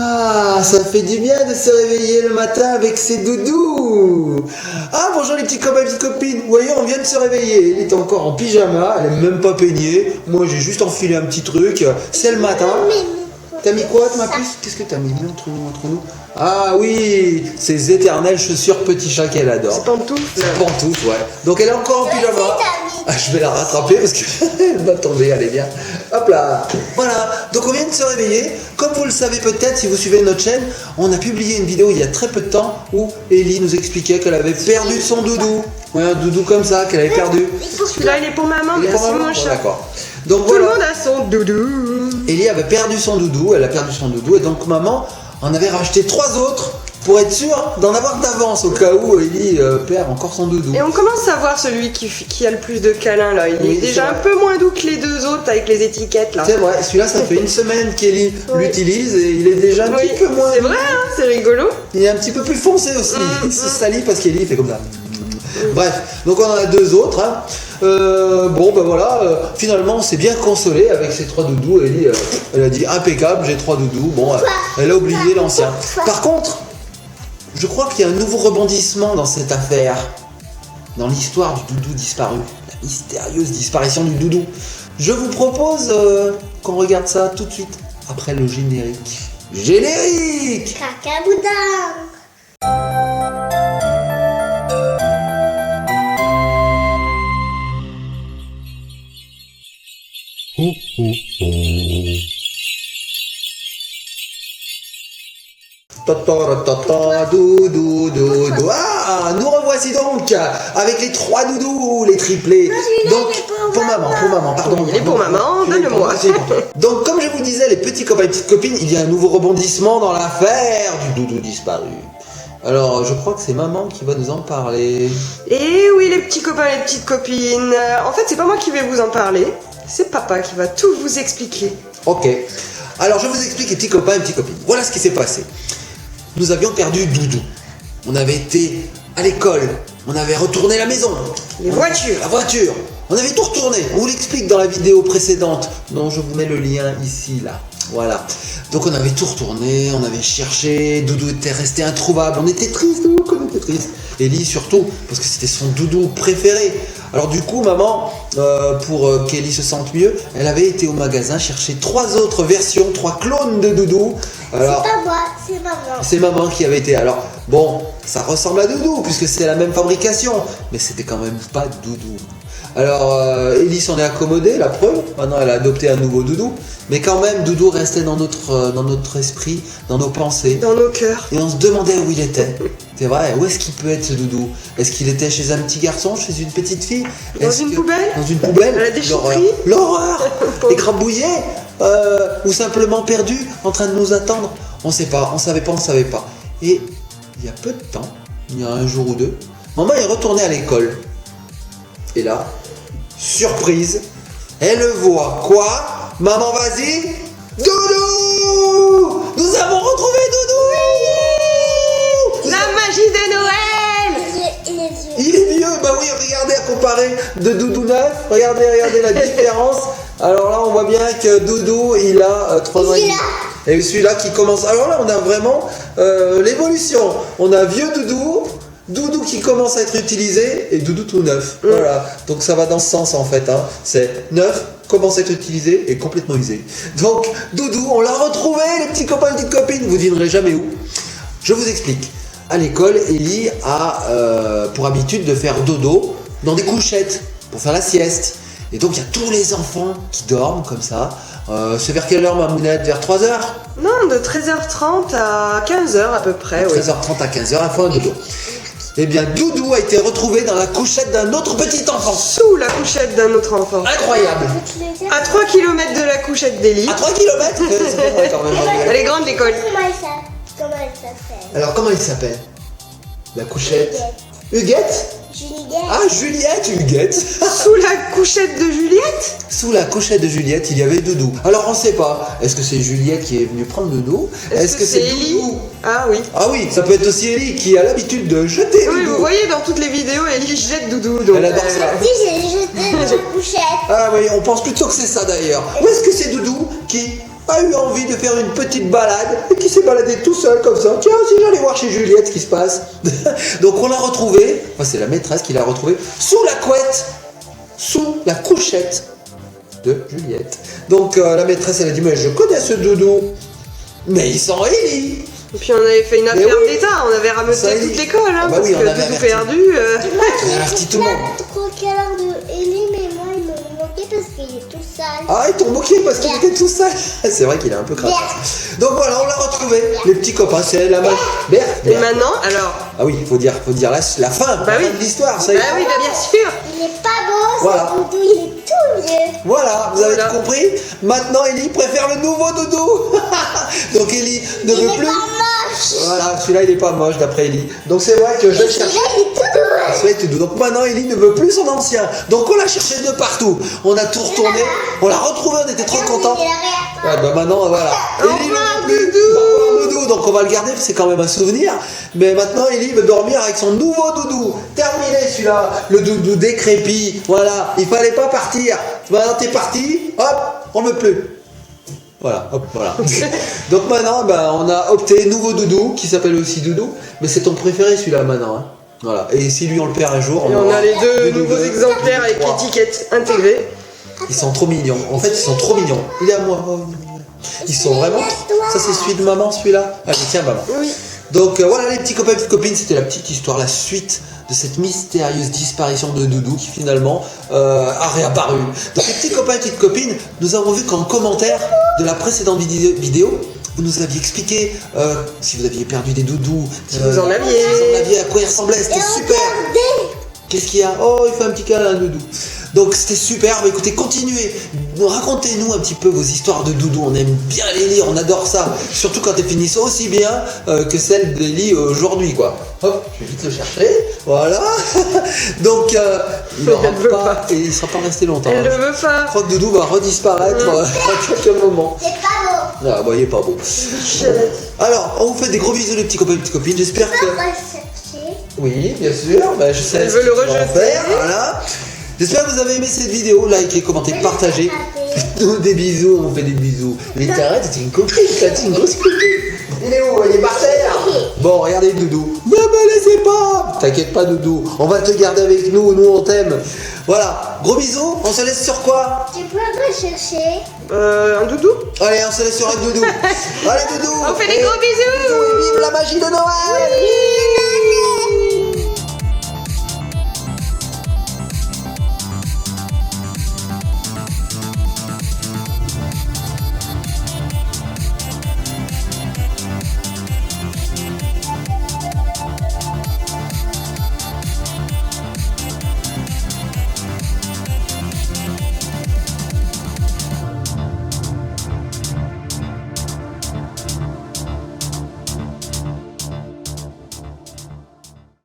Ah, ça fait du bien de se réveiller le matin avec ses doudous. Ah, bonjour les petits copains et petites copines. Vous voyez, on vient de se réveiller. Il est encore en pyjama, elle est même pas peignée. Moi, j'ai juste enfilé un petit truc. C'est le matin. T'as mis quoi, ma puce? Qu'est-ce que t'as mis? Montre-nous. Ah oui, ces éternelles chaussures petit chat qu'elle adore. C'est pantoufles. C'est pantoufles, ouais. Donc elle est encore en pyjama. Ah, je vais la rattraper parce qu'elle va tomber, elle est bien. Hop là. Voilà, donc on vient de se réveiller. Comme vous le savez peut-être, si vous suivez notre chaîne, on a publié une vidéo il y a très peu de temps où Ellie nous expliquait qu'elle avait perdu son doudou. Ouais, un doudou comme ça, qu'elle avait perdu. Celui-là, il est pour maman, Il est pour maman, mon chat. d'accord. Donc Tout voilà. le monde a son doudou. Ellie avait perdu son doudou, elle a perdu son doudou, et donc maman en avait racheté 3 autres pour être sûr d'en avoir d'avance au cas où Ellie perd encore son doudou. Et on commence à voir celui qui a le plus de câlins là. Il Oui, est déjà c'est un vrai. peu moins doux que les deux autres avec les étiquettes là. C'est vrai, celui-là ça fait une semaine qu'Ellie Oui. l'utilise et il est déjà un Oui, petit peu moins. c'est vrai, hein, c'est rigolo. Il est un petit peu plus foncé aussi, il se salit parce qu'Ellie fait comme ça. Bref, donc on en a 2 autres. Hein. Bon ben voilà, finalement on s'est bien consolé avec ces 3 doudous. Ellie, elle a dit impeccable, j'ai 3 doudous. Bon, elle a oublié l'ancien. Par contre, je crois qu'il y a un nouveau rebondissement dans cette affaire, dans l'histoire du doudou disparu, la mystérieuse disparition du doudou. Je vous propose qu'on regarde ça tout de suite après le générique. Générique! Cacaboudin. Doudou, doudou. Ah, nous revoici donc avec les 3 doudous, les triplés. Donc, pour maman, pardon. Il est pour maman, donne-le-moi. Donc, comme je vous disais, les petits copains et petites copines, il y a un nouveau rebondissement dans l'affaire du doudou disparu. Alors, je crois que c'est maman qui va nous en parler. Et oui, les petits copains, les petites copines. En fait, c'est pas moi qui vais vous en parler. C'est papa qui va tout vous expliquer. Ok. Alors, je vous explique, les petits copains et petites copines. Voilà ce qui s'est passé. Nous avions perdu Doudou. On avait été à l'école. On avait retourné la maison. Les voitures. La voiture. On avait tout retourné. On vous l'explique dans la vidéo précédente. Non, je vous mets le lien ici, là. Voilà. Donc on avait tout retourné, on avait cherché, Doudou était resté introuvable. On était triste, nous, qu'on était triste. Ellie surtout, parce que c'était son doudou préféré. Alors du coup, maman, pour qu'Ellie se sente mieux, elle avait été au magasin chercher 3 autres versions, 3 clones de doudou. Alors, C'est pas moi, c'est maman. c'est maman qui avait été. Alors, bon, ça ressemble à Doudou, puisque c'est la même fabrication. Mais c'était quand même pas Doudou. Alors, Ellie s'en est accommodée, la preuve. Maintenant, elle a adopté un nouveau Doudou. Mais quand même, Doudou restait dans notre esprit, dans nos pensées. Dans nos cœurs. Et on se demandait où il était. C'est vrai, où est-ce qu'il peut être ce Doudou? Est-ce qu'il était chez un petit garçon, chez une petite fille? Dans une poubelle? Dans une poubelle? À la déchetterie? L'horreur Écrabouillé ou simplement perdu, en train de nous attendre? On sait pas, on savait pas. Et il y a peu de temps, il y a un jour ou deux, maman est retournée à l'école. Et là, surprise, elle voit quoi? Maman, vas-y! Doudou! Nous avons retrouvé Doudou! La magie de Noël! Il est vieux. Il est vieux, bah oui, regardez à comparer de Doudou neuf, regardez la différence. Alors là, on voit bien que Doudou, il a 3 ans et demi. Et celui-là qui commence. Alors là, on a vraiment l'évolution. On a vieux Doudou, Doudou qui commence à être utilisé et Doudou tout neuf. Voilà. Donc ça va dans ce sens en fait. Hein. C'est neuf, commence à être utilisé et complètement usé. Donc Doudou, on l'a retrouvé, les petits copains, les petites copines. Vous ne devinerez jamais où. Je vous explique. À l'école, Ellie a pour habitude de faire dodo dans des couchettes pour faire la sieste. Et donc il y a tous les enfants qui dorment comme ça. C'est vers quelle heure, Mamounette? Vers 3h? Non, de 13h30 à 15h à peu près, oui. 13h30 à 15h, à fond un dodo. Eh bien, Doudou a été retrouvé dans la couchette d'un autre petit enfant. Sous la couchette d'un autre enfant. Incroyable. Peux-tu le dire? À 3 km de la couchette d'Ellie. À 3 km? C'est pas vrai quand même. Elle est grande l'école. Comment elle s'appelle? Alors, comment il s'appelle? La couchette? Huguette? Juliette. Ah, Juliette, Huguette. Sous la couchette de Juliette? Sous la couchette de Juliette, il y avait Doudou. Alors, on ne sait pas. Est-ce que c'est Juliette qui est venue prendre Doudou? Est-ce que c'est Ellie? Doudou? Ah oui. Ah oui, ça peut être aussi Ellie qui a l'habitude de jeter Oui, Doudou. vous voyez dans toutes les vidéos, Ellie jette Doudou. Donc, Elle adore ça. Si j'ai jeté dans la couchette. Ah oui, on pense plutôt que c'est ça d'ailleurs. Ou est-ce que c'est Doudou qui a a eu envie de faire une petite balade et qui s'est baladé tout seul comme ça. Tiens, si j'allais voir chez Juliette ce qui se passe. Donc on l'a retrouvé, enfin c'est la maîtresse qui l'a retrouvé, sous la couette, sous la couchette de Juliette. Donc la maîtresse elle a dit mais je connais ce doudou, mais il sent Ellie. Et puis on avait fait une Mais affaire oui. d'État, on avait rameuté Ça, toute Ellie. l'école, hein, Ah bah parce oui, on que avait Doudou averti. perdu. On a averti tout le monde. Trop câlin de Ellie, mais moi il me manquait parce qu'il est tout sale. Ah, ils t'ont moqué parce qu'il était tout seul. C'est vrai qu'il est un peu crade. Donc voilà, on l'a retrouvé. Les petits copains, c'est la magie. Et maintenant, alors, Ah oui, il faut dire la fin, Bah la oui. fin de l'histoire. Ça y est. bah oui, bah bien sûr. Il est pas beau, Voilà. ce doudou, il est tout vieux. Voilà, vous avez Voilà. tout compris. Maintenant, Ellie préfère le nouveau doudou. Donc Ellie ne Il veut est plus. pas moche. Voilà, celui-là il est pas moche d'après Ellie. Donc c'est vrai que je le cherche. Celui-là, il est tout doux. Celui-là, il est tout doux. Donc maintenant Ellie ne veut plus son ancien. Donc on l'a cherché de partout. On a tout retourné. On l'a retrouvé, on était trop contents. Il est arrière. Ouais, bah maintenant, voilà. Ellie ne veut plus. Doudou. Donc on va le garder, c'est quand même un souvenir. Mais maintenant, Ellie veut dormir avec son nouveau doudou. Terminé celui-là. Le doudou décrépit. Voilà. Il fallait pas partir. Maintenant, t'es parti. Hop, on ne veut plus. Voilà, hop, voilà. Donc maintenant, ben, on a opté nouveau doudou, qui s'appelle aussi Doudou. Mais c'est ton préféré celui-là maintenant. Hein. Voilà. Et si lui on le perd un jour, Et on aura a les deux Doudou nouveaux 2, exemplaires avec Doudou 3. l'étiquette intégrée. Ils sont trop mignons. En fait, ils sont trop mignons. Il est à moi. Oh. Ils sont vraiment. Ça, c'est celui de maman, celui-là. Allez, tiens, maman. Oui. Donc voilà, les petits copains et petites copines, c'était la petite histoire, la suite de cette mystérieuse disparition de Doudou qui finalement a réapparu. Donc les petits copains et petites copines, nous avons vu qu'en commentaire de la précédente vidéo, vous nous aviez expliqué si vous aviez perdu des doudous, Si vous en aviez. si vous en aviez, à quoi ils ressemblaient, c'était super. Regardez. Qu'est-ce qu'il y a? Oh, il fait un petit câlin, Doudou. Donc c'était super. Bah, écoutez, continuez. Racontez-nous un petit peu vos histoires de Doudou. On aime bien les lire, on adore ça. Surtout quand elles finissent aussi bien que celles d'Ellie aujourd'hui, quoi. Hop, je vais vite le chercher. Voilà. Donc, il Elle n'aura veut pas, pas. et il sera pas resté longtemps. Elle hein. ne veut Je pas. crois que Doudou va redisparaître à quelques moments. C'est pas beau. Ah, bah, il est pas beau. Alors, on vous fait des gros bisous, les petits copains et petites copines. J'espère que. On va chercher. Oui, bien sûr. Bah, je sais Elle ce veut que le tu vas en rejeter. faire, voilà. J'espère que vous avez aimé cette vidéo. Likez, commentez, partagez. Des bisous, on fait des bisous. Mais t'arrêtes, t'es une coquine, t'es une grosse coquine. Il est où? Il est par terre. Bon, regardez Doudou. Ne me laissez pas. T'inquiète pas, Doudou. On va te garder avec nous. Nous, on t'aime. Voilà. Gros bisous. On se laisse sur quoi? Tu peux rechercher. Un doudou. Allez, on se laisse sur un Doudou. Allez, Doudou. On fait des Et- gros bisous. Et vive la magie de Noël.